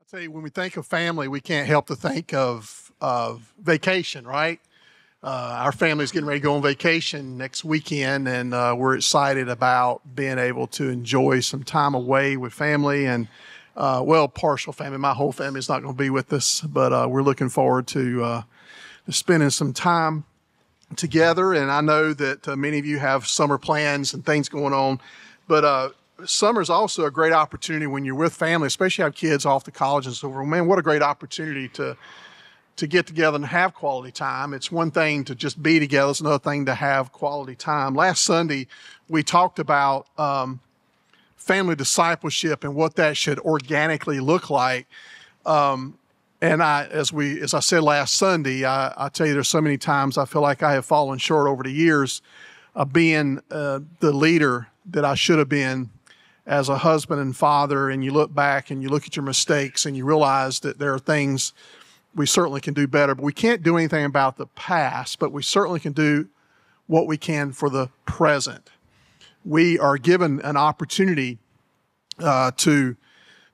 tell you, when we think of family, we can't help to think of vacation, right? Our family's getting ready to go on vacation next weekend, and we're excited about being able to enjoy some time away with family and, partial family. My whole family's not going to be with us, but we're looking forward to spending some time together. And I know that many of you have summer plans and things going on, but summer is also a great opportunity when you're with family, especially have kids off to college and so forth. Man, what a great opportunity to get together and have quality time. It's one thing to just be together. It's another thing to have quality time. Last Sunday, we talked about family discipleship and what that should organically look like. And as I said last Sunday, I tell you, there's so many times I feel like I have fallen short over the years of being the leader that I should have been as a husband and father. And you look back and you look at your mistakes and you realize that there are things we certainly can do better. But we can't do anything about the past, but we certainly can do what we can for the present. We are given an opportunity to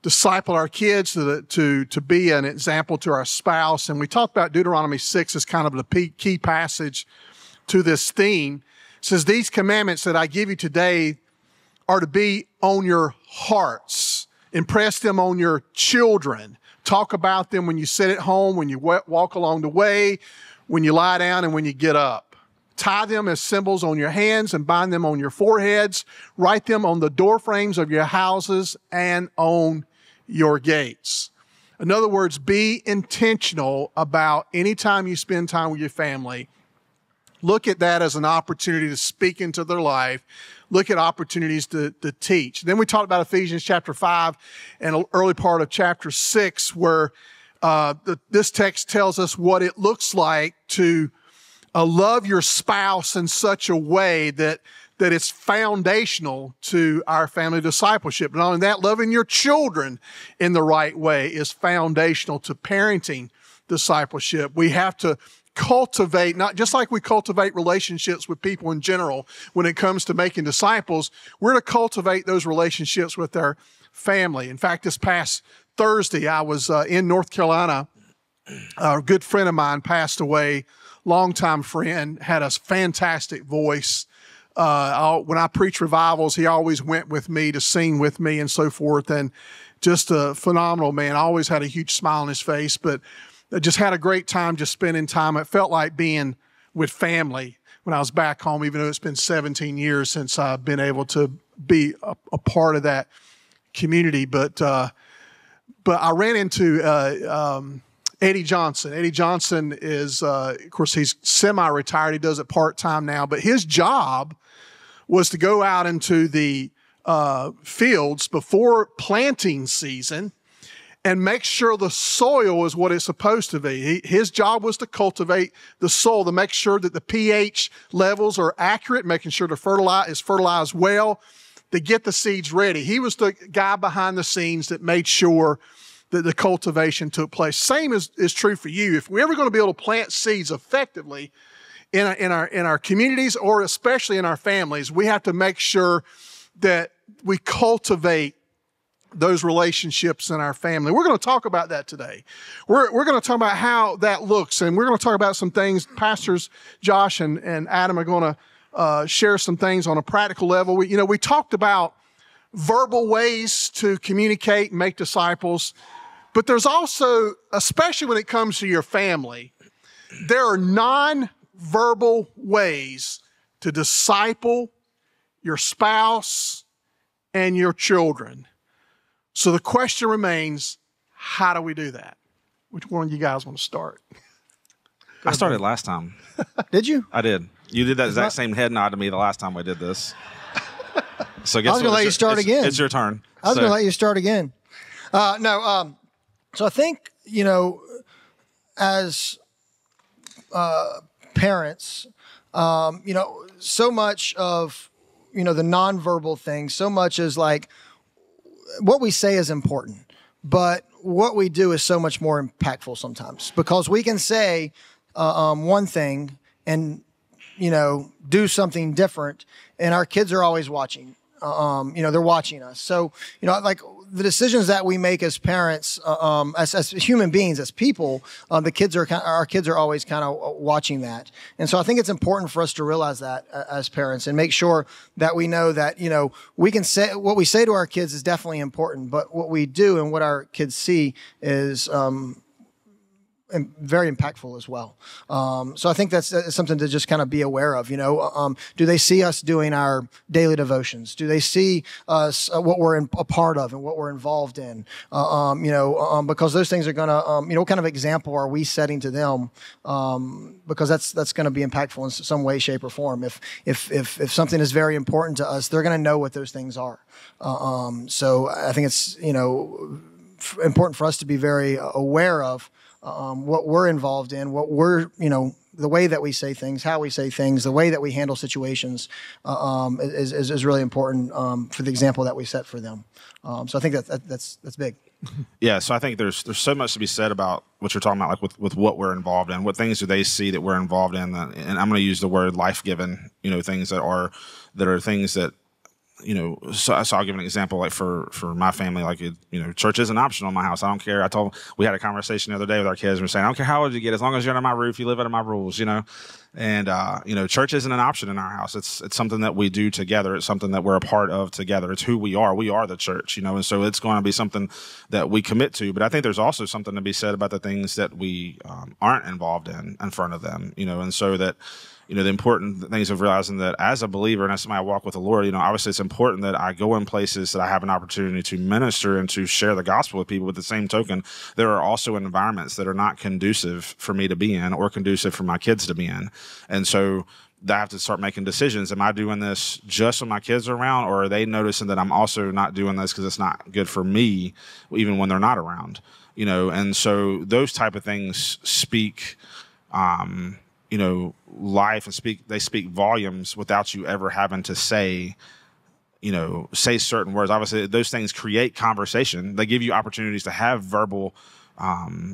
disciple our kids, to be an example to our spouse. And we talked about Deuteronomy 6 as kind of the key passage to this theme. It says, "These commandments that I give you today are to be on your hearts. Impress them on your children. Talk about them when you sit at home, when you walk along the way, when you lie down, and when you get up. Tie them as symbols on your hands and bind them on your foreheads. Write them on the door frames of your houses and on your gates." In other words, be intentional about any time you spend time with your family. Look at that as an opportunity to speak into their life. Look at opportunities to teach. Then we talked about Ephesians chapter 5 and an early part of chapter 6, where this text tells us what it looks like to love your spouse in such a way that it's foundational to our family discipleship. Not only that, loving your children in the right way is foundational to parenting discipleship. We have to cultivate, not just like we cultivate relationships with people in general when it comes to making disciples, we're to cultivate those relationships with our family. In fact, this past Thursday, I was in North Carolina. A good friend of mine passed away, longtime friend, had a fantastic voice. When I preach revivals, he always went with me to sing with me and so forth, and just a phenomenal man. Always had a huge smile on his face, but I just had a great time just spending time. It felt like being with family when I was back home, even though it's been 17 years since I've been able to be a part of that community. But I ran into Eddie Johnson. Eddie Johnson is, of course, he's semi-retired. He does it part-time now. But his job was to go out into the fields before planting season and make sure the soil is what it's supposed to be. His job was to cultivate the soil, to make sure that the pH levels are accurate, making sure the is fertilized well, to get the seeds ready. He was the guy behind the scenes that made sure that the cultivation took place. Same is true for you. If we're ever going to be able to plant seeds effectively in our communities, or especially in our families, we have to make sure that we cultivate those relationships in our family. We're going to talk about that today. We're going to talk about how that looks, and we're going to talk about some things. Pastors Josh and Adam are going to share some things on a practical level. We talked about verbal ways to communicate and make disciples, but there's also, especially when it comes to your family, there are non-verbal ways to disciple your spouse and your children. So the question remains, how do we do that? Which one of you guys want to start? I started last time. Did you? I did. You did that exact same head nod to me the last time I did this. So guess I was going to let you start again. It's your turn. I was going to let you start again. So I think, as parents, so much of, the nonverbal things, so much as like what we say is important, but what we do is so much more impactful sometimes, because we can say one thing and, do something different, and our kids are always watching. They're watching us. So, like the decisions that we make as parents, as human beings, as people, our kids are always kind of watching that. And so I think it's important for us to realize that as parents and make sure that we know that, we can say what we say to our kids is definitely important, but what we do and what our kids see is, and very impactful as well. So I think that's something to just kind of be aware of. Do they see us doing our daily devotions? Do they see us what we're a part of and what we're involved in? Because those things are going to, what kind of example are we setting to them? Because that's going to be impactful in some way, shape, or form. If something is very important to us, they're going to know what those things are. So I think it's important for us to be very aware of what we're involved in, what we're, the way that we say things, how we say things, the way that we handle situations is really important for the example that we set for them. So I think that's big. Yeah, so I think there's so much to be said about what you're talking about, like with what we're involved in. What things do they see that we're involved in? And I'm going to use the word life-giving, things that are things that, so I'll give an example, like for my family, like, church isn't optional in my house. I don't care. We had a conversation the other day with our kids. We're saying, I don't care how old you get, as long as you're under my roof, you live under my rules, and, church isn't an option in our house. It's something that we do together. It's something that we're a part of together. It's who we are. We are the church, and so it's going to be something that we commit to. But I think there's also something to be said about the things that we aren't involved in front of them, and so that, the important things of realizing that as a believer and as somebody I walk with the Lord, obviously it's important that I go in places that I have an opportunity to minister and to share the gospel with people. With the same token, there are also environments that are not conducive for me to be in or conducive for my kids to be in. And so I have to start making decisions. Am I doing this just when my kids are around, or are they noticing that I'm also not doing this because it's not good for me, even when they're not around? And so those type of things speak, life, and they speak volumes without you ever having to say certain words. Obviously, those things create conversation. They give you opportunities to have verbal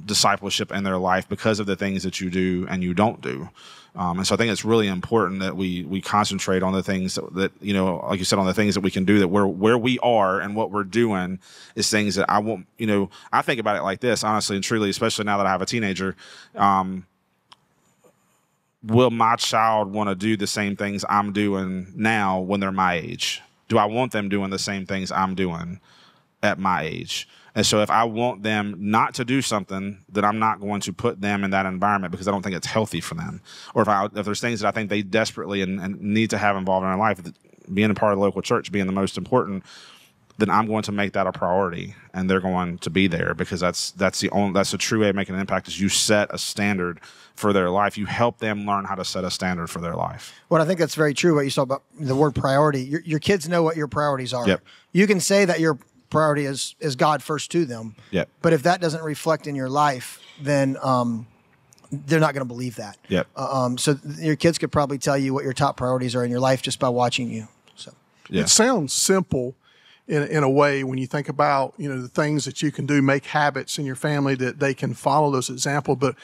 discipleship in their life because of the things that you do and you don't do. And so I think it's really important that we concentrate on the things that like you said, on the things that we can do, that where we are and what we're doing is things that I won't, I think about it like this, honestly and truly, especially now that I have a teenager. Will my child want to do the same things I'm doing now when they're my age? Do I want them doing the same things I'm doing at my age? And so if I want them not to do something, then I'm not going to put them in that environment because I don't think it's healthy for them. Or if there's things that I think they desperately and need to have involved in their life, being a part of the local church being the most important, then I'm going to make that a priority, and they're going to be there because that's the true way of making an impact. Is you set a standard for their life. You help them learn how to set a standard for their life. Well, I think that's very true. What you saw about the word priority, your kids know what your priorities are. Yep. You can say that your priority is God first to them. Yep. But if that doesn't reflect in your life, then they're not going to believe that. Yep. So your kids could probably tell you what your top priorities are in your life just by watching you. So It sounds simple in a way when you think about, the things that you can do, make habits in your family that they can follow those examples. But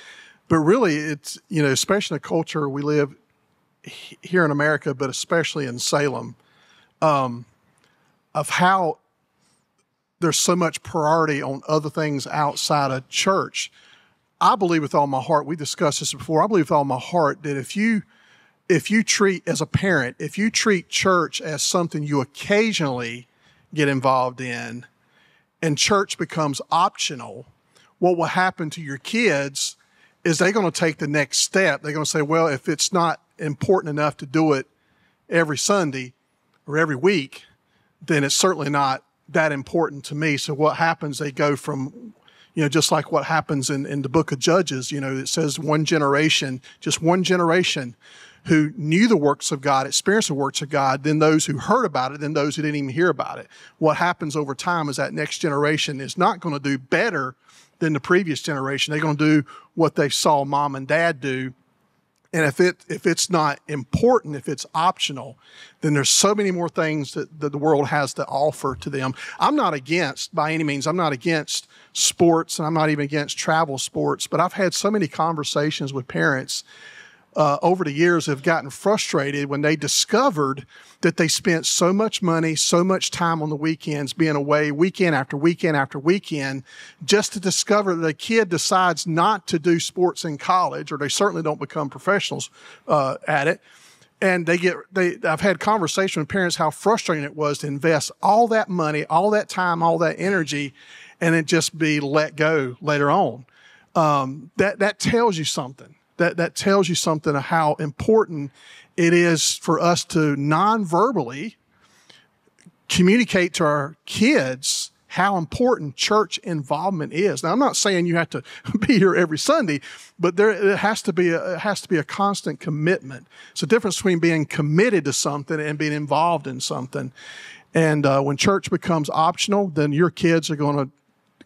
really it's, especially in the culture we live here in America, but especially in Salem, of how there's so much priority on other things outside of church. I believe with all my heart, we discussed this before, I believe with all my heart that if you treat, as a parent, if you treat church as something you occasionally get involved in and church becomes optional, what will happen to your kids is they're going to take the next step. They're going to say, well, if it's not important enough to do it every Sunday or every week, then it's certainly not that important to me. So what happens, they go from, just like what happens in the book of Judges, it says just one generation who knew the works of God, experienced the works of God, then those who heard about it, then those who didn't even hear about it. What happens over time is that next generation is not going to do better than the previous generation. They're going to do what they saw mom and dad do. And if it's not important, if it's optional, then there's so many more things that the world has to offer to them. I'm not against, by any means, I'm not against sports, and I'm not even against travel sports, but I've had so many conversations with parents over the years have gotten frustrated when they discovered that they spent so much money, so much time on the weekends, being away weekend after weekend after weekend, just to discover that a kid decides not to do sports in college, or they certainly don't become professionals at it. And I've had conversations with parents how frustrating it was to invest all that money, all that time, all that energy, and it just be let go later on. That tells you something. That tells you something of how important it is for us to non-verbally communicate to our kids how important church involvement is. Now, I'm not saying you have to be here every Sunday, but it has to be a constant commitment. It's a difference between being committed to something and being involved in something. And when church becomes optional, then your kids are going to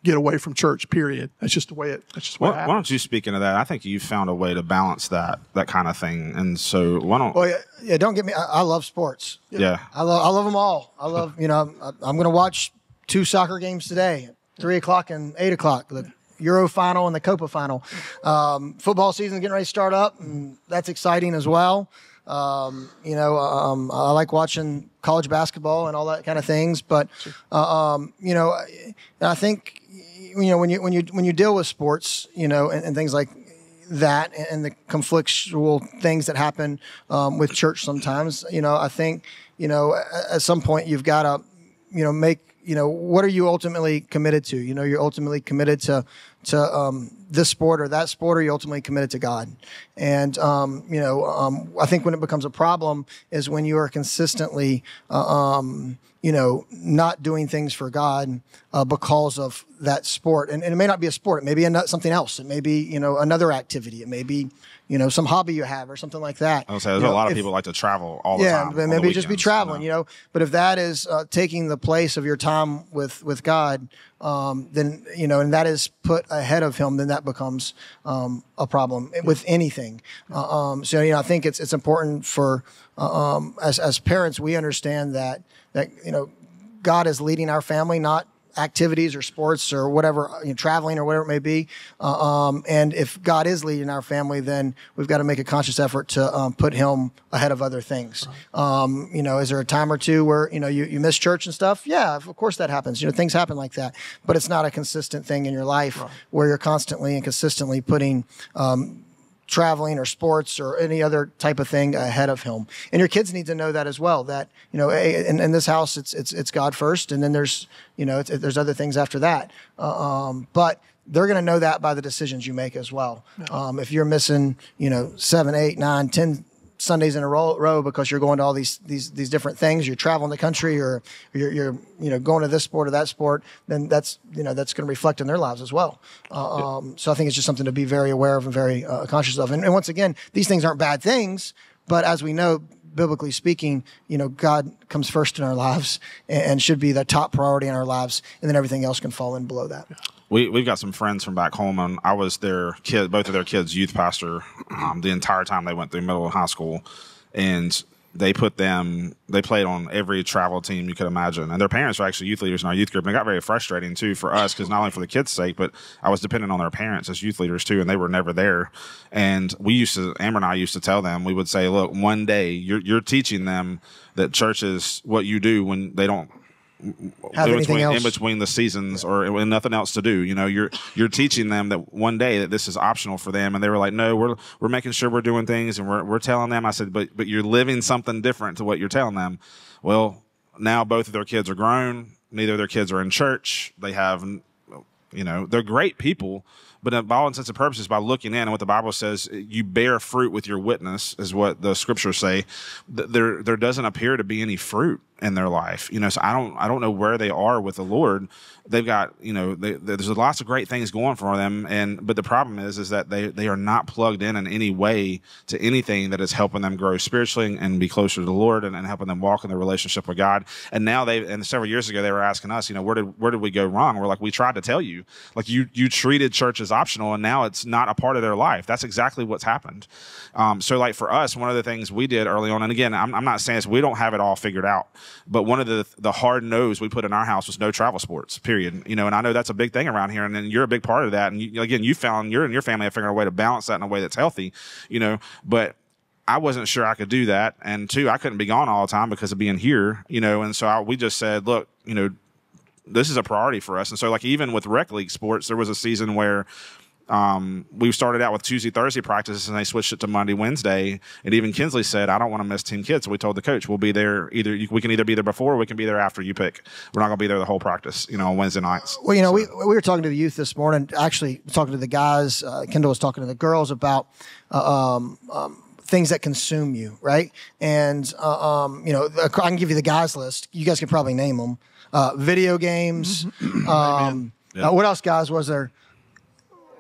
get away from church, period. That's just the way it happens. Why don't you speak into that? I think you found a way to balance that kind of thing. And so why don't... Well, yeah, don't get me... I love sports. Yeah. I love them all. I love, I'm going to watch 2 soccer games today, 3 o'clock and 8 o'clock, the Euro final and the Copa final. Football season is getting ready to start up, and that's exciting as well. I like watching college basketball and all that kind of things. But, I think, when you deal with sports, and things like that, and the conflictual things that happen with church sometimes, I think, at some point you've got to, make, what are you ultimately committed to? You're ultimately committed to this sport or that sport, or you're ultimately committed to God. And, I think when it becomes a problem is when you are consistently, not doing things for God because of that sport. And it may not be a sport. It may be something else. It may be, another activity. It may be, some hobby you have or something like that. I would say there's a lot of people like to travel all the time. Yeah, maybe just be traveling, But if that is taking the place of your time with God, then, and that is put ahead of Him, then that becomes a problem with anything. I think it's important for, as parents, we understand that God is leading our family, not activities or sports or whatever, traveling or whatever it may be. And if God is leading our family, then we've got to make a conscious effort to put Him ahead of other things. Right. Is there a time or two where, you miss church and stuff? Yeah, of course that happens. Things happen like that, but it's not a consistent thing in your life. Right. Where you're constantly and consistently putting, traveling or sports or any other type of thing ahead of Him. And your kids need to know that as well, that, in this house, it's God first. And then there's, there's other things after that. But they're going to know that by the decisions you make as well. Yeah. If you're missing, 7, 8, 9, 10 Sundays in a row because you're going to all these different things, you're traveling the country, or you're going to this sport or that sport, then that's going to reflect in their lives as well. So I think it's just something to be very aware of and very conscious of. And once again, these things aren't bad things, but as we know, biblically speaking, God comes first in our lives and should be the top priority in our lives, and then everything else can fall in below that. We've got some friends from back home, and I was both of their kids' youth pastor the entire time they went through middle and high school, and they played on every travel team you could imagine, and their parents were actually youth leaders in our youth group, and it got very frustrating too for us, because not only for the kids' sake, but I was dependent on their parents as youth leaders too, and they were never there. And Amber and I used to tell them, we would say, look, one day you're teaching them that church is what you do when they don't in between the seasons, or when nothing else to do. You're teaching them that one day that this is optional for them, and they were like, no, we're making sure we're doing things, and we're telling them. I said, but you're living something different to what you're telling them. Well, now both of their kids are grown. Neither of their kids are in church. They have, they're great people. But by all intents and purposes, by looking in, and what the Bible says, you bear fruit with your witness, is what the scriptures say. There doesn't appear to be any fruit in their life. So I don't know where they are with the Lord. They've got, there's lots of great things going for them, but the problem is that they are not plugged in any way to anything that is helping them grow spiritually and be closer to the Lord, and helping them walk in their relationship with God. And now and several years ago, they were asking us, where did we go wrong? We're like, we tried to tell you, like you treated church as optional, and now it's not a part of their life. That's exactly what's happened. So like for us, one of the things we did early on, and again, I'm not saying we don't have it all figured out, but one of the hard no's we put in our house was no travel sports, period. And I know that's a big thing around here, and then you're a big part of that. And you found, you're and your family have figured out a way to balance that in a way that's healthy, but I wasn't sure I could do that. And 2, I couldn't be gone all the time because of being here, and so we just said, look, this is a priority for us. And so like even with rec league sports, there was a season where we started out with Tuesday, Thursday practices, and they switched it to Monday, Wednesday. And even Kinsley said, I don't want to miss 10 kids. So we told the coach, we'll be there we can either be there before or we can be there after, you pick. We're not going to be there the whole practice, on Wednesday nights. Well, we were talking to the youth this morning, actually talking to the guys. Kendall was talking to the girls about things that consume you, right? And, I can give you the guys list. You guys can probably name them. Video games. What else, guys, was there?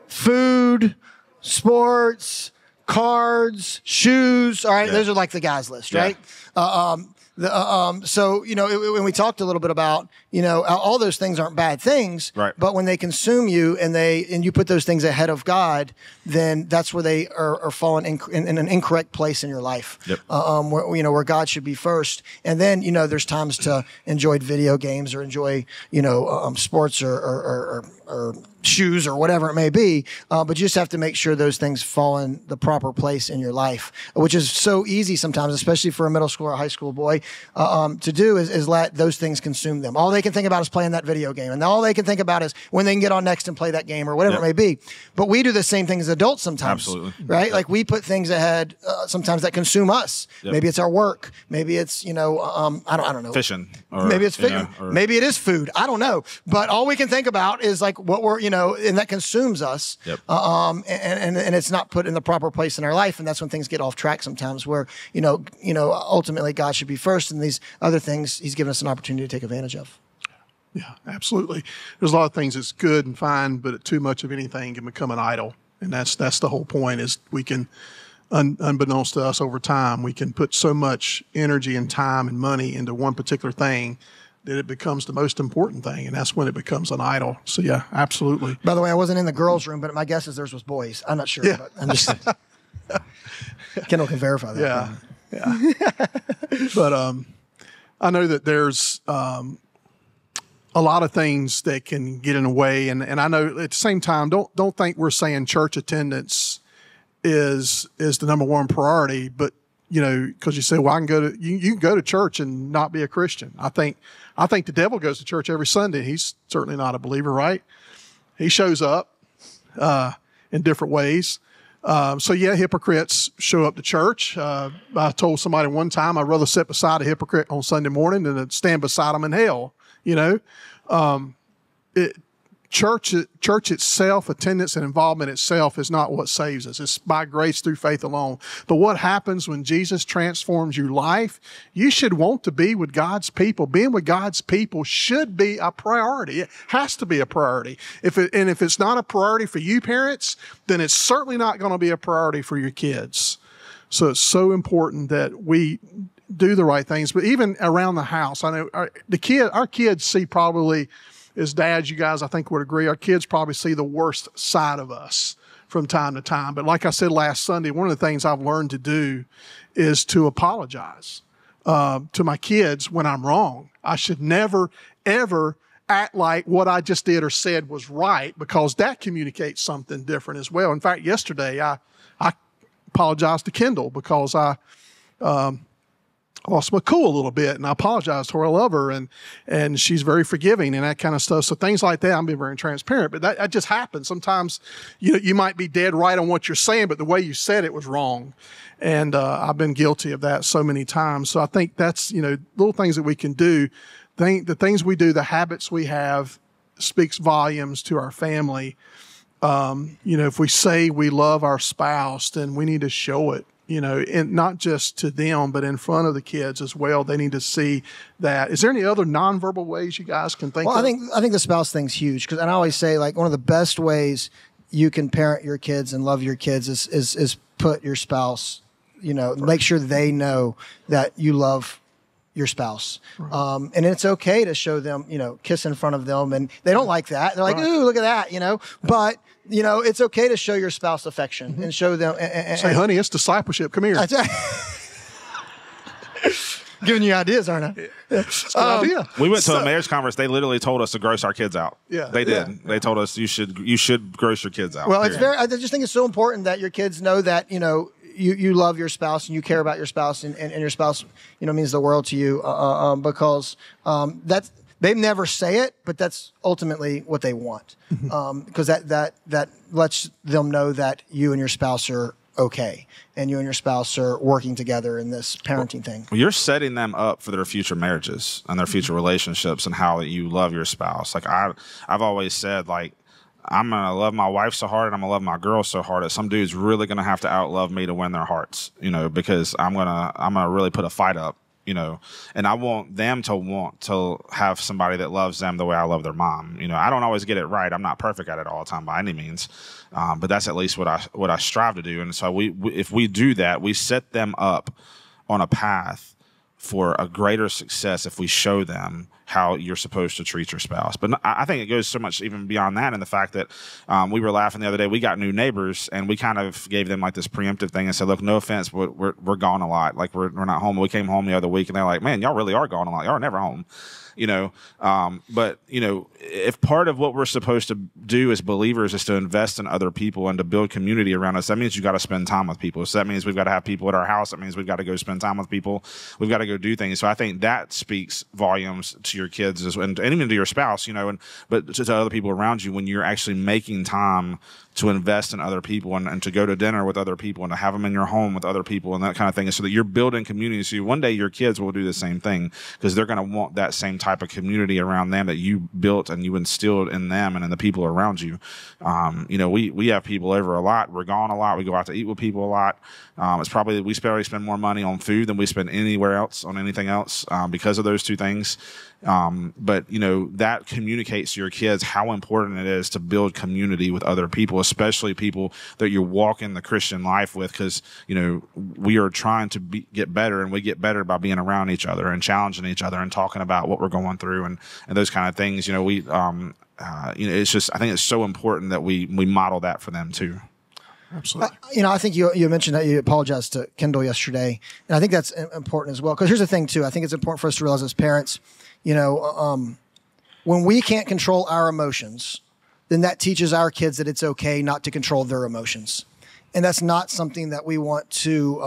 Food, sports, cards, shoes. All right, those are like the guys list, right? So when we talked a little bit about all those things aren't bad things, right? But when they consume you and you put those things ahead of God, then that's where they are falling in an incorrect place in your life. Yep. Where God should be first, and then there's times to enjoy video games or enjoy sports or shoes or whatever it may be, but you just have to make sure those things fall in the proper place in your life, which is so easy sometimes, especially for a middle school or high school boy, to do is let those things consume them. All they can think about is playing that video game, and all they can think about is when they can get on next and play that game or whatever it may be. But we do the same thing as adults sometimes. Absolutely. Right? Like we put things ahead sometimes that consume us. Yep. Maybe it's our work. Maybe it's, I don't know. Fishing. Maybe it's fishing. Maybe it is food. I don't know. But all we can think about is like what we're, and that consumes us. Yep. And it's not put in the proper place in our life. And that's when things get off track sometimes where, ultimately God should be first, and these other things he's given us an opportunity to take advantage of. Yeah, absolutely. There's a lot of things that's good and fine, but too much of anything can become an idol. And that's the whole point, is we can, unbeknownst to us over time, we can put so much energy and time and money into one particular thing that it becomes the most important thing, and that's when it becomes an idol. So yeah, absolutely. By the way, I wasn't in the girls' room, but my guess is theirs was boys. I'm not sure, but I'm just Kendall can verify that. Yeah. But I know that there's a lot of things that can get in the way, and I know at the same time, don't think we're saying church attendance is the number one priority, but because you say, well, I can go to you can go to church and not be a Christian. I think the devil goes to church every Sunday. He's certainly not a believer, right? He shows up in different ways. So yeah, hypocrites show up to church. I told somebody one time I'd rather sit beside a hypocrite on Sunday morning than to stand beside them in hell. Church itself, attendance and involvement itself is not what saves us. It's by grace through faith alone. But what happens when Jesus transforms your life, you should want to be with God's people. Being with God's people should be a priority. It has to be a priority. If it's not a priority for you parents, then it's certainly not going to be a priority for your kids. So it's so important that we do the right things. But even around the house, I know our kids see probably, as dads, you guys, I think would agree, our kids probably see the worst side of us from time to time. But like I said last Sunday, one of the things I've learned to do is to apologize to my kids when I'm wrong. I should never, ever act like what I just did or said was right, because that communicates something different as well. In fact, yesterday I apologized to Kendall because I lost my cool a little bit, and I apologized to her. I love her, and she's very forgiving and that kind of stuff. So things like that, I'm being very transparent, but that just happens. Sometimes you might be dead right on what you're saying, but the way you said it was wrong. And I've been guilty of that so many times. So I think that's, little things that we can do. The things we do, the habits we have, speaks volumes to our family. If we say we love our spouse, then we need to show it. And not just to them, but in front of the kids as well. They need to see that. Is there any other nonverbal ways you guys can think of? I think the spouse thing's huge, and I always say, like, one of the best ways you can parent your kids and love your kids is put your spouse, make sure they know that you love your spouse. Right. And it's okay to show them, kiss in front of them, and they don't like that. They're like, ooh, look at that, but it's okay to show your spouse affection and show them. Say, honey, it's discipleship. Come here. Giving you ideas, aren't I? That's a good idea. We went to a marriage conference. They literally told us to gross our kids out. Yeah, they did. Yeah. They told us you should gross your kids out. Well, I just think it's so important that your kids know that, you love your spouse and you care about your spouse, and your spouse, means the world to you, because they never say it, but that's ultimately what they want, because that lets them know that you and your spouse are okay, and you and your spouse are working together in this parenting thing. Well, you're setting them up for their future marriages and their future relationships, and how you love your spouse. Like I've always said, like, I'm going to love my wife so hard and I'm going to love my girl so hard that some dude's really going to have to outlove me to win their hearts, because I'm going to really put a fight up, and I want them to want to have somebody that loves them the way I love their mom. I don't always get it right. I'm not perfect at it all the time by any means. But that's at least what I strive to do. And so if we do that, we set them up on a path for a greater success if we show them how you're supposed to treat your spouse. But I think it goes so much even beyond that, in the fact that we were laughing the other day. We got new neighbors, and we kind of gave them like this preemptive thing and said, look, no offense, but we're gone a lot. Like we're not home. We came home the other week, and they're like, man, y'all really are gone a lot. Y'all are never home. But if part of what we're supposed to do as believers is to invest in other people and to build community around us, that means you got to spend time with people. So that means we've got to have people at our house. That means we've got to go spend time with people. We've got to go do things. So I think that speaks volumes to your kids and even to your spouse, but to other people around you, when you're actually making time to invest in other people and to go to dinner with other people and to have them in your home with other people and that kind of thing, so that you're building community. So one day your kids will do the same thing, because they're going to want that same type of community around them that you built and you instilled in them and in the people around you. We have people over a lot. We're gone a lot. We go out to eat with people a lot. It's probably, we spend more money on food than we spend anywhere else on anything else, because of those two things. But that communicates to your kids how important it is to build community with other people, especially people that you're walking the Christian life with, because we are trying to get better, and we get better by being around each other and challenging each other and talking about what we're going through and those kind of things. It's just, I think it's so important that we model that for them too. Absolutely. I think you mentioned that you apologized to Kendall yesterday, and I think that's important as well. Because here's the thing too: I think it's important for us to realize as parents, when we can't control our emotions, then that teaches our kids that it's okay not to control their emotions, and that's not something that we want to,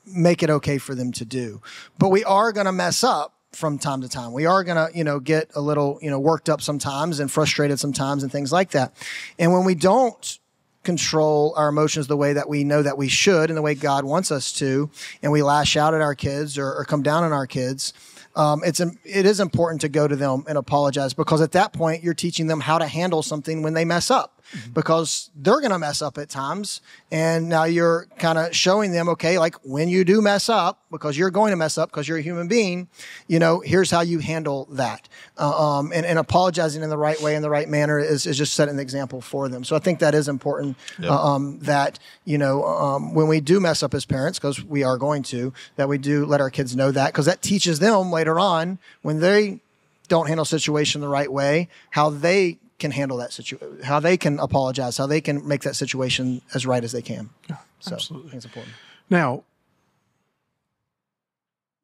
make it okay for them to do. But we are going to mess up from time to time. We are going to, get a little, worked up sometimes and frustrated sometimes and things like that. And when we don't control our emotions the way that we know that we should and the way God wants us to, and we lash out at our kids or come down on our kids, it is important to go to them and apologize, because at that point you're teaching them how to handle something when they mess up. Because they're going to mess up at times. And now you're kind of showing them, okay, like when you do mess up, because you're going to mess up because you're a human being, here's how you handle that. And apologizing in the right way, in the right manner is just setting an example for them. So I think that is important, that, when we do mess up as parents, because we are going to, that we do let our kids know that, because that teaches them later on, when they don't handle a situation the right way, how they can handle that situation, how they can apologize, how they can make that situation as right as they can. Yeah, so absolutely. I think it's important. Now,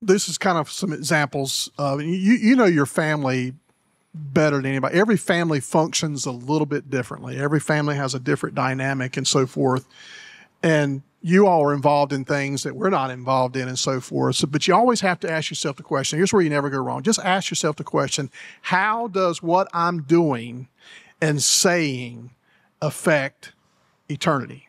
this is kind of some examples of, your family better than anybody. Every family functions a little bit differently. Every family has a different dynamic and so forth. And you all are involved in things that we're not involved in and so forth. So, but you always have to ask yourself the question. Here's where you never go wrong. Just ask yourself the question, how does what I'm doing and saying affect eternity?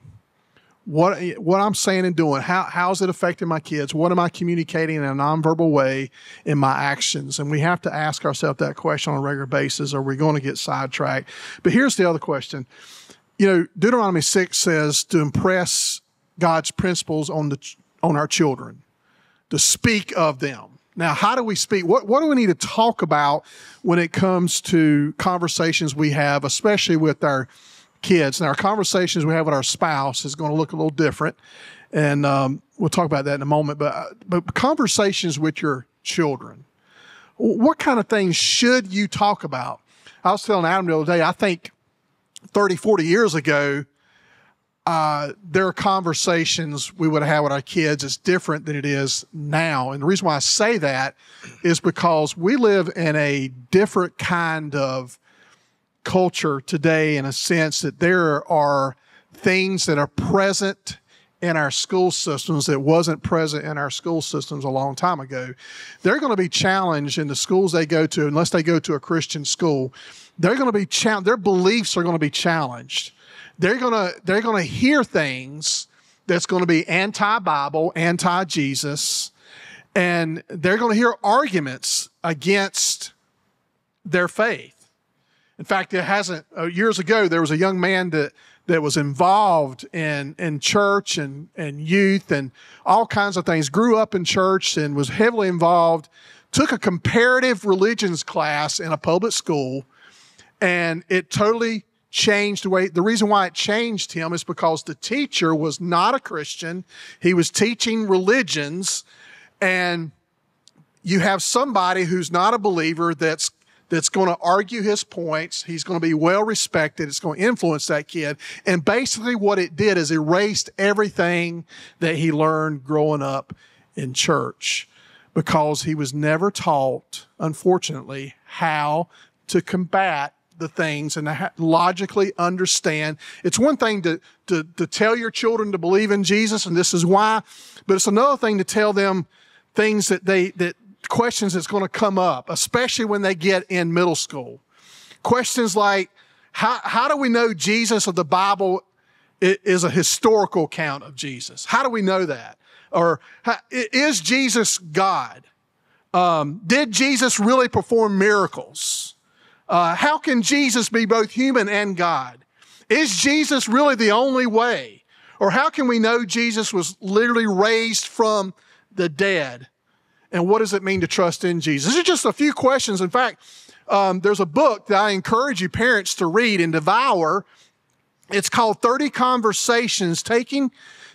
What I'm saying and doing, how is it affecting my kids? What am I communicating in a nonverbal way in my actions? And we have to ask ourselves that question on a regular basis, or we're going to get sidetracked. But here's the other question. Deuteronomy 6 says to impress God's principles on our children, to speak of them. Now, how do we speak? What do we need to talk about when it comes to conversations we have, especially with our kids? Now, our conversations we have with our spouse is going to look a little different, and we'll talk about that in a moment. But conversations with your children, what kind of things should you talk about? I was telling Adam the other day, I think 30, 40 years ago, there are conversations we would have had with our kids is different than it is now. And the reason why I say that is because we live in a different kind of culture today, in a sense that there are things that are present in our school systems that wasn't present in our school systems a long time ago. They're going to be challenged in the schools they go to, unless they go to a Christian school. They're going to be their beliefs are going to be challenged. They're going to hear things that's going to be anti-Bible, anti-Jesus, and they're going to hear arguments against their faith. In fact, years ago, there was a young man that was involved in church and youth and all kinds of things, grew up in church and was heavily involved, took a comparative religions class in a public school, and it totally changed the reason why it changed him is because the teacher was not a Christian. He was teaching religions, and you have somebody who's not a believer that's going to argue his points. He's going to be well respected. It's going to influence that kid. And basically what it did is erased everything that he learned growing up in church, because he was never taught, unfortunately, how to combat the things and to logically understand. It's one thing to tell your children to believe in Jesus, and this is why, but it's another thing to tell them things that questions that's going to come up, especially when they get in middle school. Questions like, how do we know Jesus of the Bible is a historical account of Jesus? How do we know that? Or is Jesus God? Did Jesus really perform miracles? How can Jesus be both human and God? Is Jesus really the only way? Or how can we know Jesus was literally raised from the dead? And what does it mean to trust in Jesus? These are just a few questions. In fact, there's a book that I encourage you parents to read and devour. It's called 30 Conversations Talking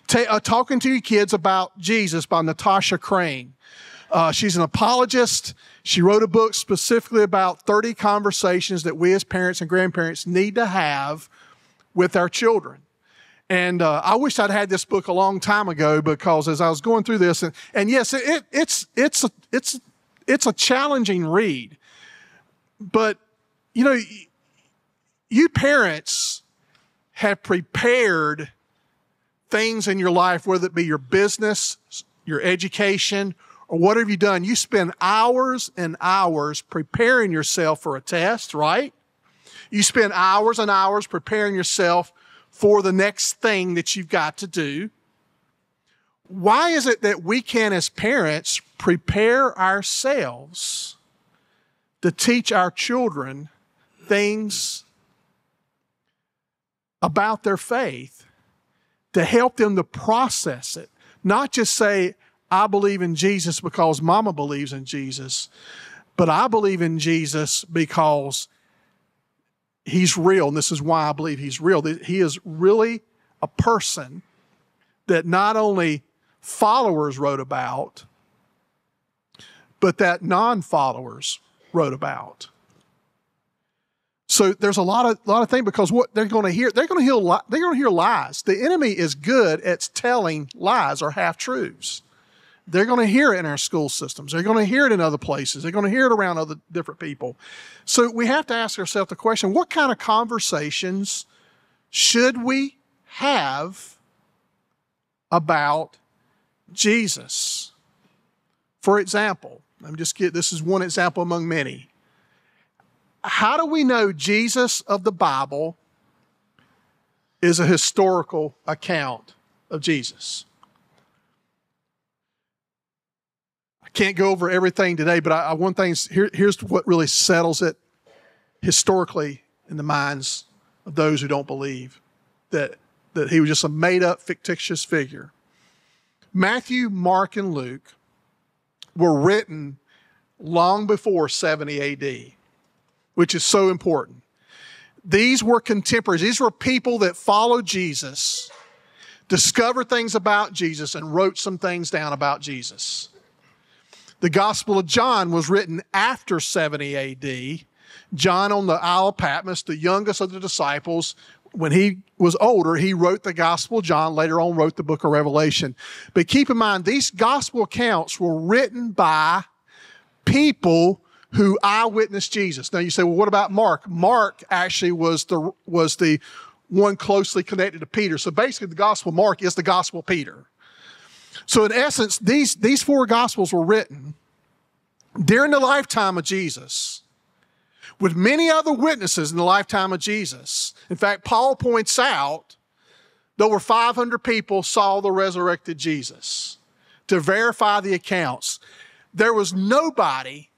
to Your Kids About Jesus by Natasha Crane. She's an apologist. She wrote a book specifically about 30 conversations that we as parents and grandparents need to have with our children. And I wish I'd had this book a long time ago, because as I was going through this, and yes, it's a challenging read. But, you know, you parents have prepared things in your life, whether it be your business, your education, or what have you done? You spend hours and hours preparing yourself for a test, right? You spend hours and hours preparing yourself for the next thing that you've got to do. Why is it that we can, as parents, prepare ourselves to teach our children things about their faith, to help them to process it? Not just say, I believe in Jesus because mama believes in Jesus, but I believe in Jesus because he's real, and this is why I believe he's real. He is really a person that not only followers wrote about, but that non-followers wrote about. So there's a lot of things, because what they're going to hear lies. The enemy is good at telling lies or half-truths. They're going to hear it in our school systems. They're going to hear it in other places. They're going to hear it around other different people. So we have to ask ourselves the question, what kind of conversations should we have about Jesus? For example, this is one example among many. How do we know Jesus of the Bible is a historical account of Jesus? Can't go over everything today, but here's what really settles it historically in the minds of those who don't believe that he was just a made-up, fictitious figure. Matthew, Mark, and Luke were written long before 70 AD, which is so important. These were contemporaries. These were people that followed Jesus, discovered things about Jesus, and wrote some things down about Jesus. The Gospel of John was written after 70 AD. John on the Isle of Patmos, the youngest of the disciples, when he was older, he wrote the Gospel of John, later on wrote the book of Revelation. But keep in mind, these gospel accounts were written by people who eyewitnessed Jesus. Now you say, well, what about Mark? Mark actually was one closely connected to Peter. So basically the Gospel of Mark is the Gospel of Peter. So in essence, these 4 Gospels were written during the lifetime of Jesus, with many other witnesses in the lifetime of Jesus. In fact, Paul points out that over 500 people saw the resurrected Jesus to verify the accounts. There was nobody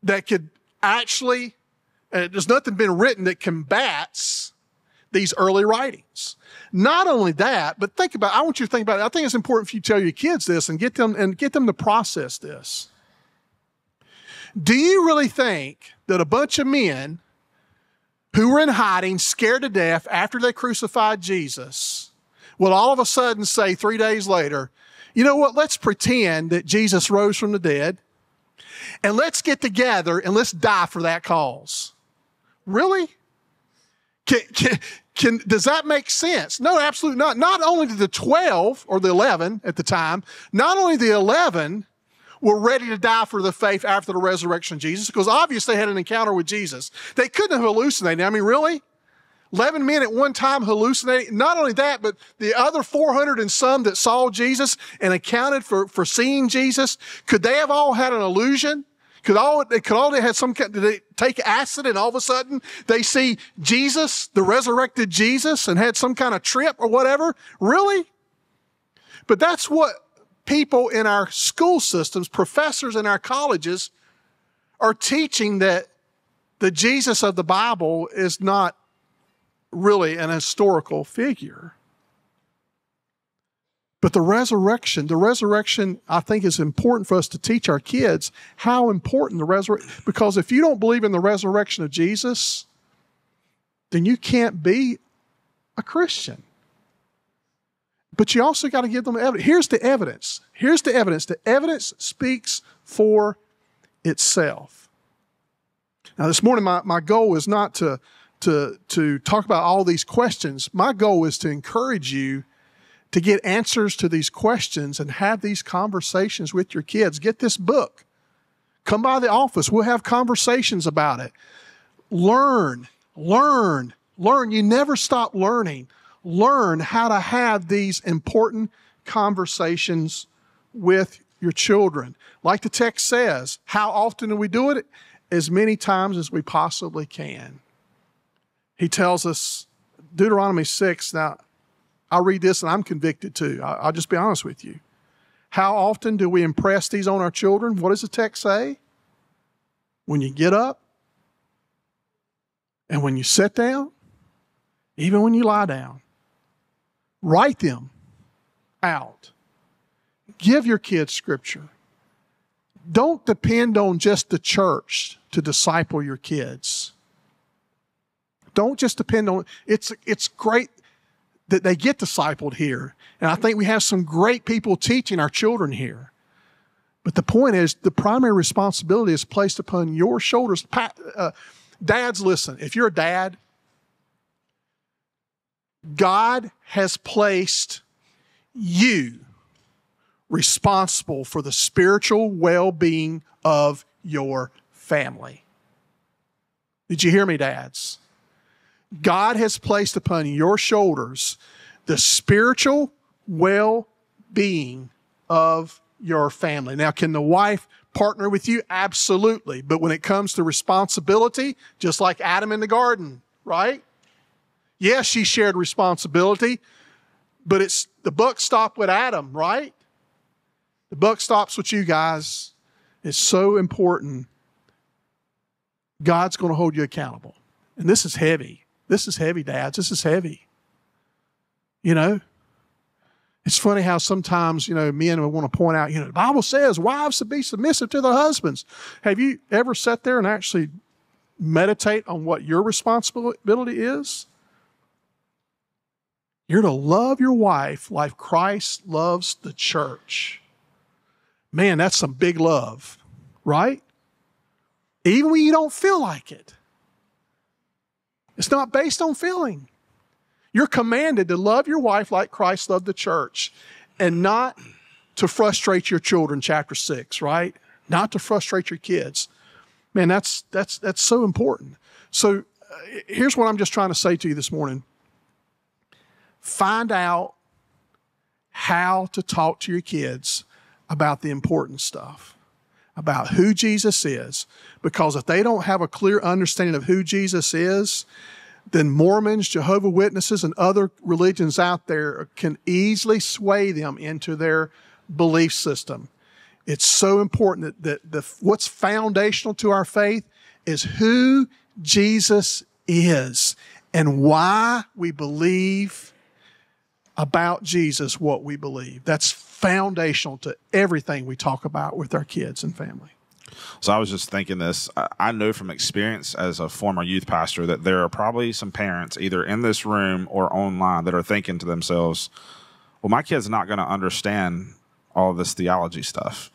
that could actually, there's nothing been written that combats these early writings. Not only that, but I want you to think about it. I think it's important for you to tell your kids this and get them to process this. Do you really think that a bunch of men who were in hiding, scared to death after they crucified Jesus, will all of a sudden say 3 days later, you know what, let's pretend that Jesus rose from the dead and let's get together and let's die for that cause? Really? Does that make sense? No, absolutely not. Not only did the 12 or the 11 at the time, not only the 11 were ready to die for the faith after the resurrection of Jesus, because obviously they had an encounter with Jesus. They couldn't have hallucinated. I mean, really? 11 men at one time hallucinating. Not only that, but the other 400 and some that saw Jesus and accounted for seeing Jesus, could they have all had an illusion? Could they had some kind, did they take acid and all of a sudden they see Jesus, the resurrected Jesus, and had some kind of trip or whatever? Really? But that's what people in our school systems, professors in our colleges, are teaching, that the Jesus of the Bible is not really an historical figure. But the resurrection, I think, is important for us to teach our kids how important the resurrection, because if you don't believe in the resurrection of Jesus, then you can't be a Christian. But you also got to give them evidence. Here's the evidence. The evidence speaks for itself. Now, this morning, my goal is not to talk about all these questions. My goal is to encourage you to get answers to these questions and have these conversations with your kids. Get this book. Come by the office. We'll have conversations about it. Learn. You never stop learning. Learn how to have these important conversations with your children. Like the text says, how often do we do it? As many times as we possibly can. He tells us, Deuteronomy 6, now, I read this and I'm convicted too. I'll just be honest with you. How often do we impress these on our children? What does the text say? When you get up and when you sit down, even when you lie down, write them out. Give your kids scripture. Don't depend on just the church to disciple your kids. Don't just depend on, it's great that they get discipled here. And I think we have some great people teaching our children here. But the point is, the primary responsibility is placed upon your shoulders. Dads, listen, if you're a dad, God has placed you responsible for the spiritual well-being of your family. Did you hear me, dads? God has placed upon your shoulders the spiritual well-being of your family. Now, can the wife partner with you? Absolutely. But when it comes to responsibility, just like Adam in the garden, right? Yes, she shared responsibility, but the buck stopped with Adam, right? The buck stops with you guys. It's so important. God's going to hold you accountable. And this is heavy. This is heavy, dads. This is heavy. You know, it's funny how sometimes, men will want to point out, the Bible says wives should be submissive to their husbands. Have you ever sat there and actually meditate on what your responsibility is? You're to love your wife like Christ loves the church. Man, that's some big love, right? Even when you don't feel like it. It's not based on feeling. You're commanded to love your wife like Christ loved the church, and not to frustrate your children, chapter 6, right? Not to frustrate your kids. Man, that's so important. So here's what I'm just trying to say to you this morning. Find out how to talk to your kids about the important stuff, about who Jesus is. Because if they don't have a clear understanding of who Jesus is, then Mormons, Jehovah's Witnesses, and other religions out there can easily sway them into their belief system. It's so important that what's foundational to our faith is who Jesus is and why we believe about Jesus what we believe. That's foundational to everything we talk about with our kids and family. So I was just thinking this. I know from experience as a former youth pastor that there are probably some parents either in this room or online that are thinking to themselves, well, my kid's not going to understand all this theology stuff.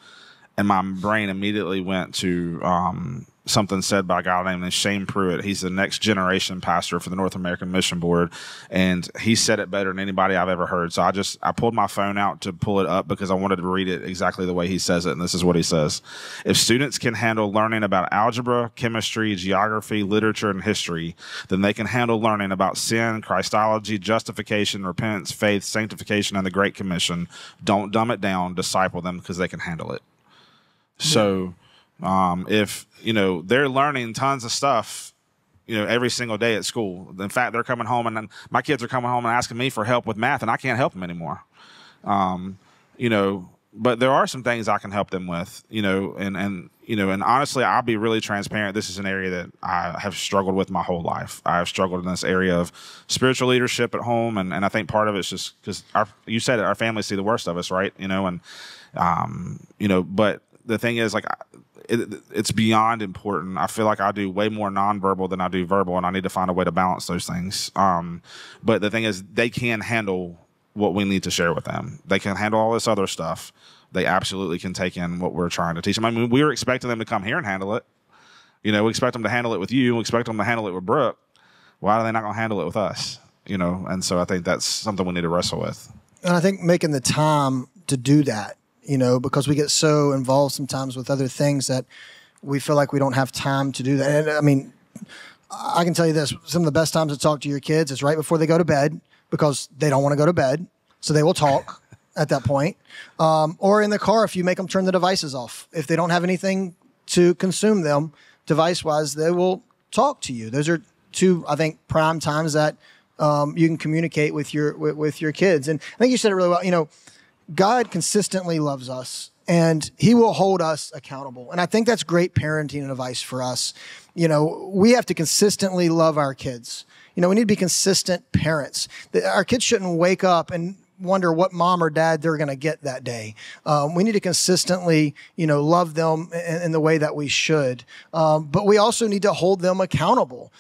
And my brain immediately went to something said by a guy named Shane Pruitt. He's the next generation pastor for the North American Mission Board, and he said it better than anybody I've ever heard. So I pulled my phone out to pull it up because I wanted to read it exactly the way he says it, and this is what he says. If students can handle learning about algebra, chemistry, geography, literature, and history, then they can handle learning about sin, Christology, justification, repentance, faith, sanctification, and the Great Commission. Don't dumb it down. Disciple them because they can handle it. So if, they're learning tons of stuff, every single day at school. In fact, they're coming home and my kids are coming home and asking me for help with math, and I can't help them anymore. But there are some things I can help them with, and honestly, I'll be really transparent. This is an area that I have struggled with my whole life. I have struggled in this area of spiritual leadership at home. And I think part of it's just because you said it, our families see the worst of us, right? But the thing is, it's beyond important. I feel like I do way more nonverbal than I do verbal, and I need to find a way to balance those things. But the thing is, they can handle what we need to share with them. They can handle all this other stuff. They absolutely can take in what we're trying to teach them. I mean, we were expecting them to come here and handle it. We expect them to handle it with you. We expect them to handle it with Brooke. Why are they not going to handle it with us? And so I think that's something we need to wrestle with. And I think making the time to do that, because we get so involved sometimes with other things that we feel like we don't have time to do that. And I mean, I can tell you this, some of the best times to talk to your kids is right before they go to bed, because they don't want to go to bed. So they will talk at that point. Or in the car, if you make them turn the devices off. If they don't have anything to consume them device-wise, they will talk to you. Those are two, I think, prime times that you can communicate with your kids. And I think you said it really well. God consistently loves us, and he will hold us accountable. And I think that's great parenting advice for us. We have to consistently love our kids. We need to be consistent parents. Our kids shouldn't wake up and wonder what mom or dad they're going to get that day. We need to consistently, love them in the way that we should. But we also need to hold them accountable,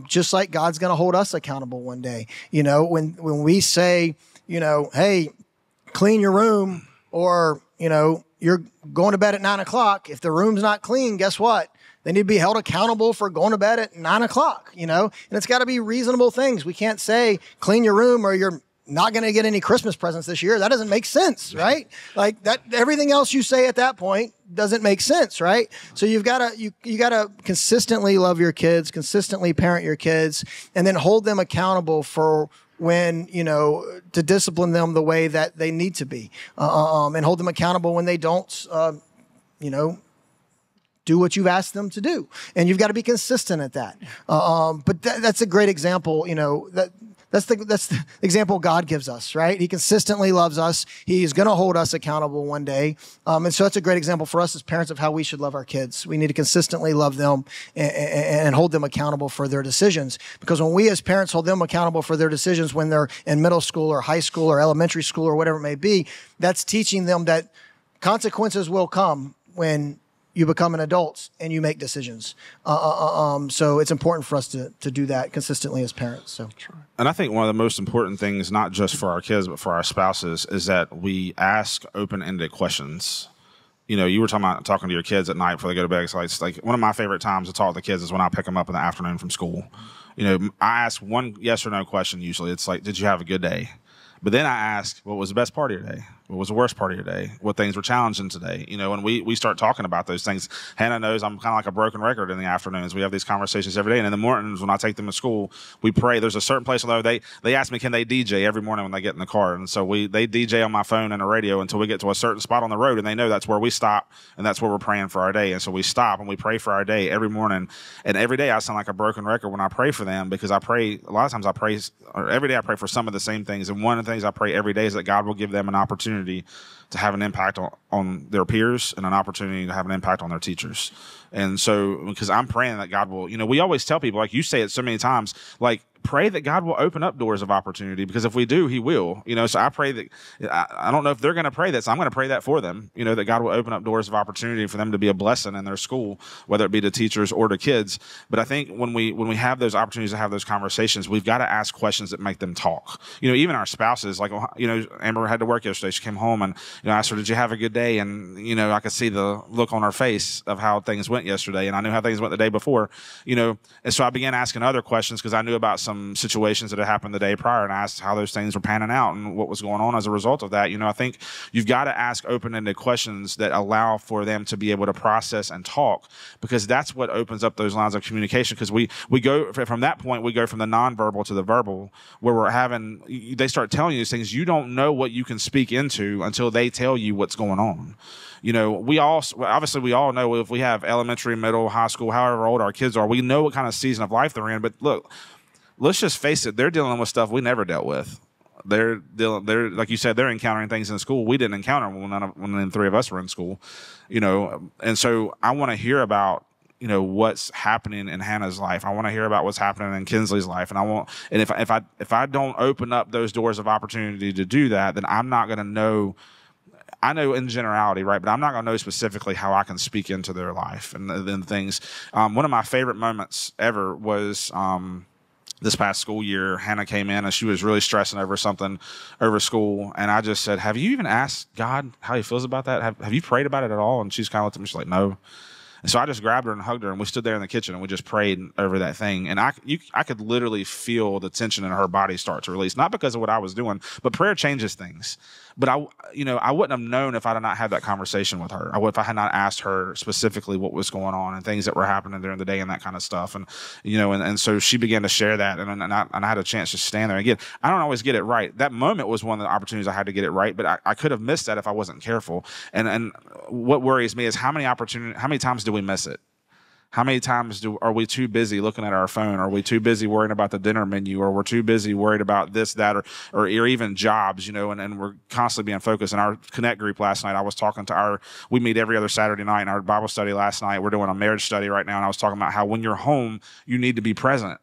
just like God's going to hold us accountable one day. When we say, hey, clean your room, or, you're going to bed at 9 o'clock. If the room's not clean, guess what? They need to be held accountable for going to bed at 9 o'clock, and it's got to be reasonable things. We can't say clean your room or you're not going to get any Christmas presents this year. That doesn't make sense, right? Like that, everything else you say at that point doesn't make sense, right? So you got to consistently love your kids, consistently parent your kids, and then hold them accountable for when, to discipline them the way that they need to be, and hold them accountable when they don't, do what you've asked them to do. And you've got to be consistent at that. But that's a great example, that's the example God gives us, right? He consistently loves us. He's going to hold us accountable one day. And so that's a great example for us as parents of how we should love our kids. We need to consistently love them and hold them accountable for their decisions. Because when we as parents hold them accountable for their decisions when they're in middle school or high school or elementary school or whatever it may be, that's teaching them that consequences will come when you become an adult and you make decisions. So it's important for us to do that consistently as parents. So, and I think one of the most important things, not just for our kids, but for our spouses, is that we ask open-ended questions. You were talking to your kids at night before they go to bed. It's like one of my favorite times to talk to the kids is when I pick them up in the afternoon from school. I ask one yes or no question usually. It's like, did you have a good day? But then I ask, what was the best part of your day? What was the worst part of your day? What things were challenging today? You know, and we start talking about those things. Hannah knows I'm kind of like a broken record in the afternoons. We have these conversations every day. And in the mornings when I take them to school, we pray. There's a certain place, although they ask me, can they DJ every morning when they get in the car? And so they DJ on my phone and the radio until we get to a certain spot on the road. And they know that's where we stop and that's where we're praying for our day. And so we stop and we pray for our day every morning. And every day I sound like a broken record when I pray for them, because I pray, a lot of times I pray, or every day I pray for some of the same things. And one of the things I pray every day is that God will give them an opportunity to have an impact on their peers and an opportunity to have an impact on their teachers. And so, because I'm praying that God will, you know, we always tell people, like you say it so many times, like, pray that God will open up doors of opportunity, because if we do, he will, you know. So I pray that, I don't know if they're going to pray that, so I'm going to pray that for them, you know, that God will open up doors of opportunity for them to be a blessing in their school, whether it be to teachers or to kids. But I think when we have those opportunities to have those conversations, we've got to ask questions that make them talk. You know, even our spouses, like, you know, Amber had to work yesterday. She came home and, you know, I asked her, did you have a good day? And, you know, I could see the look on her face of how things went yesterday. And I knew how things went the day before, you know. And so I began asking other questions because I knew about some situations that had happened the day prior, and I asked how those things were panning out and what was going on as a result of that. You know, I think you've got to ask open-ended questions that allow for them to be able to process and talk, because that's what opens up those lines of communication. Because we go from that point, we go from the nonverbal to the verbal, where they start telling you these things. You don't know what you can speak into until they tell you what's going on. You know, we all know if we have elementary, middle, high school, however old our kids are, we know what kind of season of life they're in. But look, let's just face it, they're dealing with stuff we never dealt with. They're like you said, they're encountering things in school we didn't encounter when the three of us were in school, you know. And so I want to hear about, you know, what's happening in Hannah's life. I want to hear about what's happening in Kinsley's life. And if I don't open up those doors of opportunity to do that, then I'm not going to know. I know in generality, right? But I'm not going to know specifically how I can speak into their life and then things. One of my favorite moments ever was this past school year. Hannah came in and she was really stressing over something over school. And I just said, have you even asked God how he feels about that? Have you prayed about it at all? And she's kind of looked at me. She's like, no. And so I just grabbed her and hugged her, and we stood there in the kitchen and we just prayed over that thing. And I could literally feel the tension in her body start to release, not because of what I was doing, but prayer changes things. But I wouldn't have known if I had not had that conversation with her. If I had not asked her specifically what was going on and things that were happening during the day and that kind of stuff. And, you know, and so she began to share that, and I had a chance to stand there. Again, I don't always get it right. That moment was one of the opportunities I had to get it right, but I could have missed that if I wasn't careful. And what worries me is how many times do we miss it? How many times are we too busy looking at our phone? Are we too busy worrying about the dinner menu? Or we're too busy worried about this, that, or even jobs, you know, and we're constantly being focused. In our Connect group last night, I was talking to we meet every other Saturday night in our Bible study last night. We're doing a marriage study right now, and I was talking about how when you're home, you need to be present.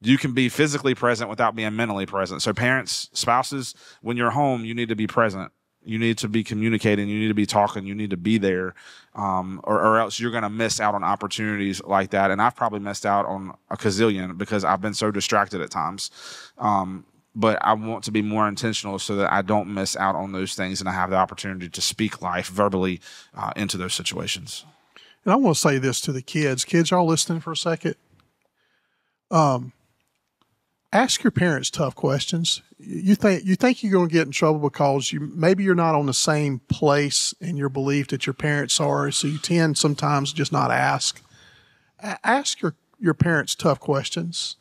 You can be physically present without being mentally present. So parents, spouses, when you're home, you need to be present. You need to be communicating. You need to be talking. You need to be there, or else you're going to miss out on opportunities like that. And I've probably missed out on a gazillion because I've been so distracted at times. But I want to be more intentional so that I don't miss out on those things, and I have the opportunity to speak life verbally into those situations. And I want to say this to the kids. Kids, y'all listening for a second? Ask your parents tough questions. You think you're going to get in trouble because maybe you're not on the same place in your belief that your parents are, so you tend sometimes just not ask. Ask your parents tough questions.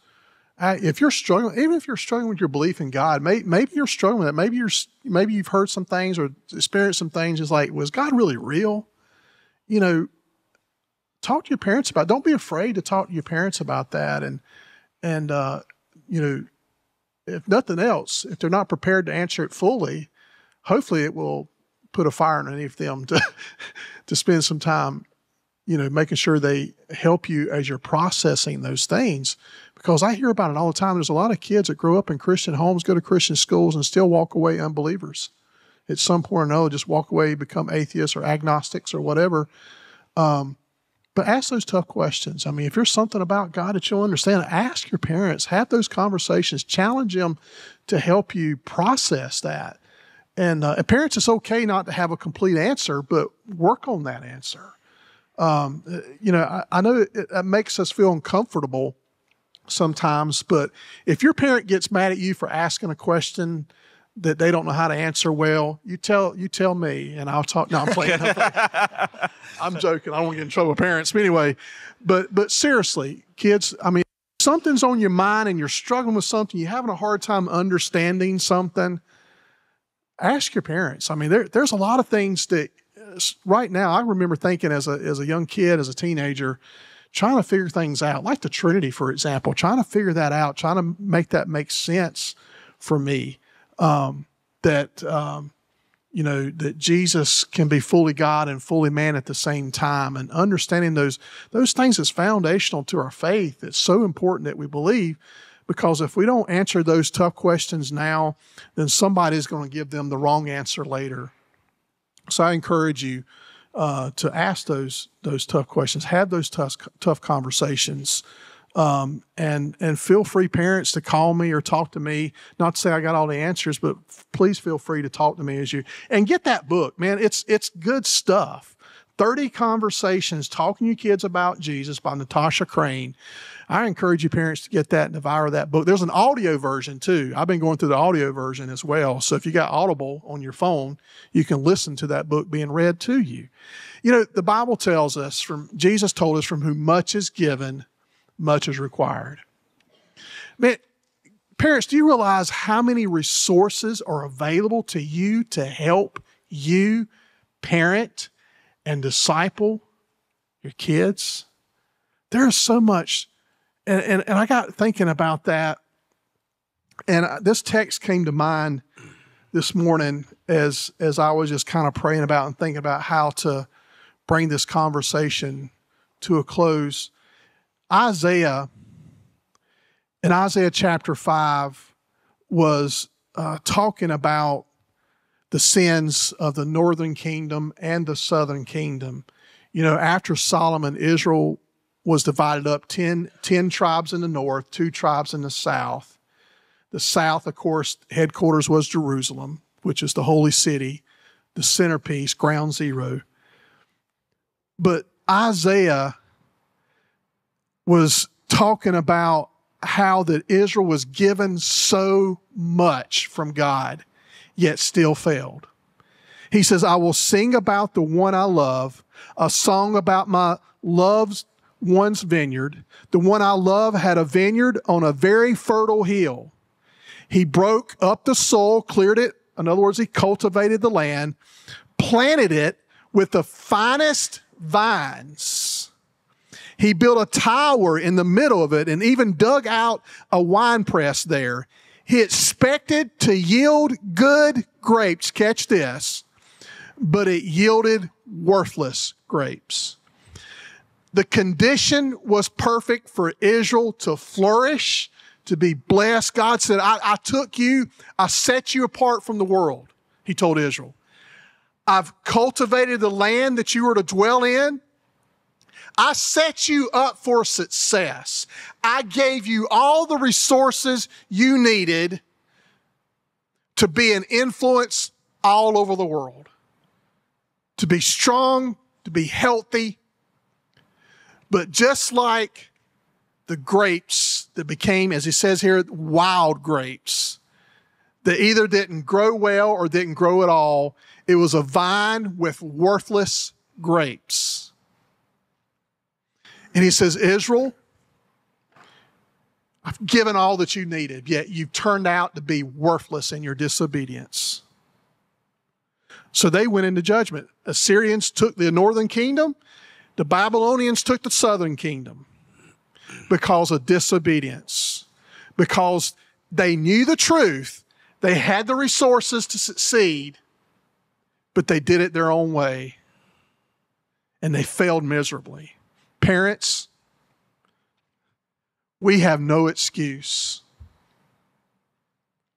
If you're struggling, even if you're struggling with your belief in God, maybe you're struggling with that. Maybe you've heard some things or experienced some things. It's like, was God really real? You know, talk to your parents about it. Don't be afraid to talk to your parents about that. And you know, if nothing else, if they're not prepared to answer it fully, hopefully it will put a fire underneath them to spend some time, you know, making sure they help you as you're processing those things. Because I hear about it all the time. There's a lot of kids that grow up in Christian homes, go to Christian schools, and still walk away unbelievers. At some point or another, just walk away, become atheists or agnostics or whatever. But ask those tough questions. I mean, if there's something about God that you'll understand, ask your parents, have those conversations, challenge them to help you process that. And parents, it's okay not to have a complete answer, but work on that answer. You know, I know it makes us feel uncomfortable sometimes, but if your parent gets mad at you for asking a question that they don't know how to answer well, you tell me, and I'll talk. No, I'm playing. I'm joking. I don't want to get in trouble with parents. But anyway, but seriously, kids, I mean, if something's on your mind and you're struggling with something, you're having a hard time understanding something, ask your parents. I mean, there's a lot of things that right now, I remember thinking as a young kid, as a teenager, trying to figure things out, like the Trinity, for example, trying to figure that out, trying to make that make sense for me, that Jesus can be fully God and fully man at the same time, and understanding those things is foundational to our faith. It's so important that we believe, because if we don't answer those tough questions now, then somebody's going to give them the wrong answer later. So I encourage you to ask those tough questions, have those tough conversations, and feel free, parents, to call me or talk to me. Not to say I got all the answers, but please feel free to talk to me and get that book, man. It's good stuff. 30 Conversations Talking to Your Kids About Jesus by Natasha Crane. I encourage you, parents, to get that and devour that book. There's an audio version too. I've been going through the audio version as well. So if you got Audible on your phone, you can listen to that book being read to you. You know, the Bible tells us, Jesus told us, from whom much is given, much is required. Man, parents, do you realize how many resources are available to you to help you parent and disciple your kids? There's so much. And I got thinking about that. And this text came to mind this morning as I was just kind of praying about and thinking about how to bring this conversation to a close. Isaiah chapter 5 was talking about the sins of the northern kingdom and the southern kingdom. You know, after Solomon, Israel was divided up 10 tribes in the north, 2 tribes in the south. The south, of course, headquarters was Jerusalem, which is the holy city, the centerpiece, ground zero. But Isaiah was talking about how that Israel was given so much from God, yet still failed. He says, I will sing about the one I love, a song about my love's one's vineyard. The one I love had a vineyard on a very fertile hill. He broke up the soil, cleared it. In other words, he cultivated the land, planted it with the finest vines. He built a tower in the middle of it and even dug out a wine press there. He expected to yield good grapes, catch this, but it yielded worthless grapes. The condition was perfect for Israel to flourish, to be blessed. God said, I took you, I set you apart from the world, he told Israel. I've cultivated the land that you were to dwell in. I set you up for success. I gave you all the resources you needed to be an influence all over the world, to be strong, to be healthy. But just like the grapes that became, as he says here, wild grapes, that either didn't grow well or didn't grow at all, it was a vine with worthless grapes. And he says, Israel, I've given all that you needed, yet you've turned out to be worthless in your disobedience. So they went into judgment. Assyrians took the northern kingdom. The Babylonians took the southern kingdom because of disobedience, because they knew the truth. They had the resources to succeed, but they did it their own way, and they failed miserably. Parents, we have no excuse.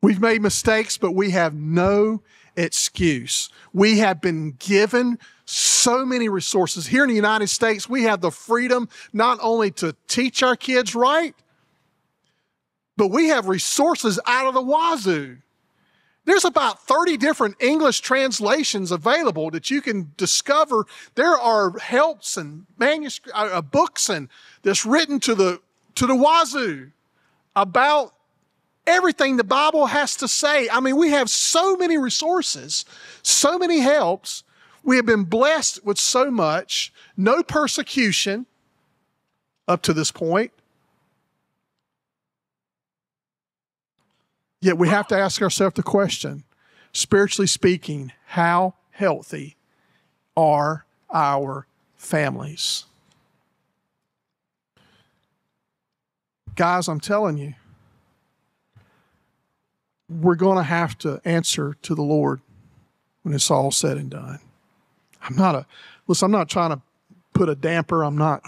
We've made mistakes, but we have no excuse. We have been given so many resources. Here in the United States, we have the freedom not only to teach our kids right, but we have resources out of the wazoo. There's about 30 different English translations available that you can discover. There are helps and books and that's written to the wazoo about everything the Bible has to say. I mean, we have so many resources, so many helps. We have been blessed with so much, no persecution up to this point. Yet we have to ask ourselves the question, spiritually speaking, how healthy are our families? Guys, I'm telling you, we're going to have to answer to the Lord when it's all said and done. I'm not trying to put a damper. I'm not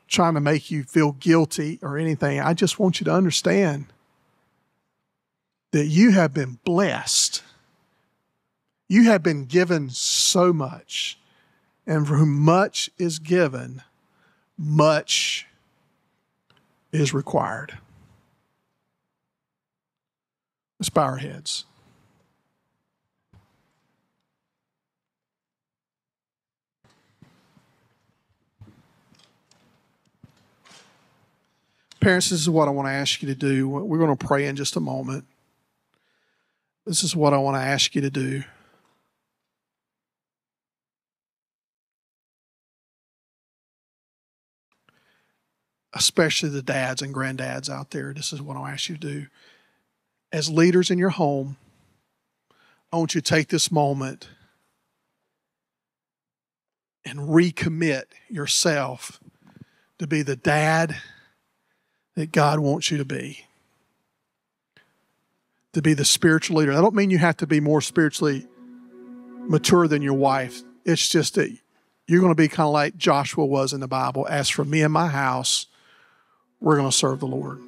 trying to make you feel guilty or anything. I just want you to understand that you have been blessed. You have been given so much. And for whom much is given, much is required. Let's bow our heads. Parents, this is what I want to ask you to do. We're going to pray in just a moment. This is what I want to ask you to do. Especially the dads and granddads out there, this is what I'll ask you to do. As leaders in your home, I want you to take this moment and recommit yourself to be the dad that God wants you to be the spiritual leader. I don't mean you have to be more spiritually mature than your wife. It's just that you're going to be kind of like Joshua was in the Bible. As for me and my house, we're going to serve the Lord.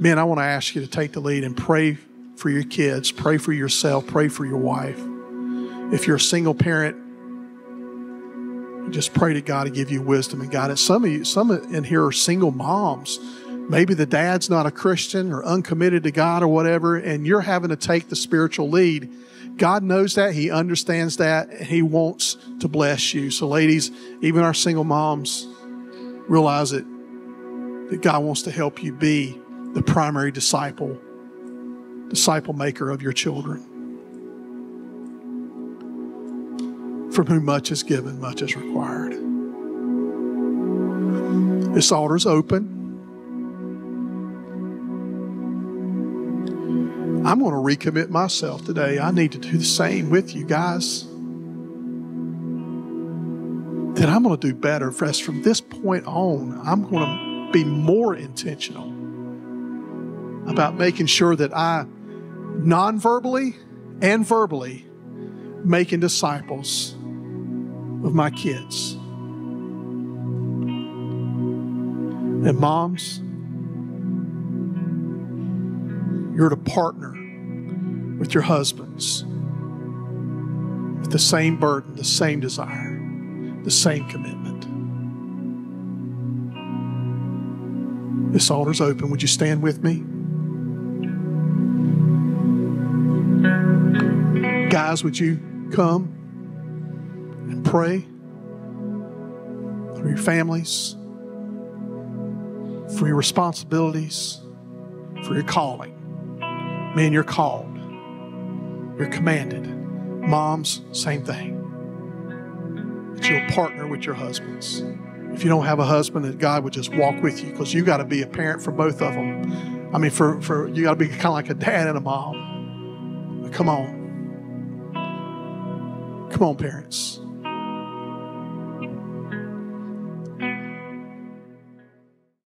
Men, I want to ask you to take the lead and pray for your kids, pray for yourself, pray for your wife. If you're a single parent, just pray to God to give you wisdom and guidance. Some in here are single moms. Maybe the dad's not a Christian or uncommitted to God or whatever, and you're having to take the spiritual lead. God knows that. He understands that, and He wants to bless you. So ladies, even our single moms, realize that God wants to help you be the primary disciple maker of your children. From whom much is given, much is required. This altar is open. I'm going to recommit myself today. I need to do the same with you guys. Then I'm going to do better. From this point on, I'm going to be more intentional about making sure that I, non-verbally and verbally, making disciples of my kids. And moms, you're to partner with your husbands with the same burden, the same desire, the same commitment. This altar's open. Would you stand with me? Guys, would you come and pray for your families, for your responsibilities, for your calling? Men, you're called. You're commanded. Moms, same thing. That you'll partner with your husbands. If you don't have a husband, that God would just walk with you, because you got to be a parent for both of them. I mean, for you got to be kind of like a dad and a mom. But come on. Come on, parents.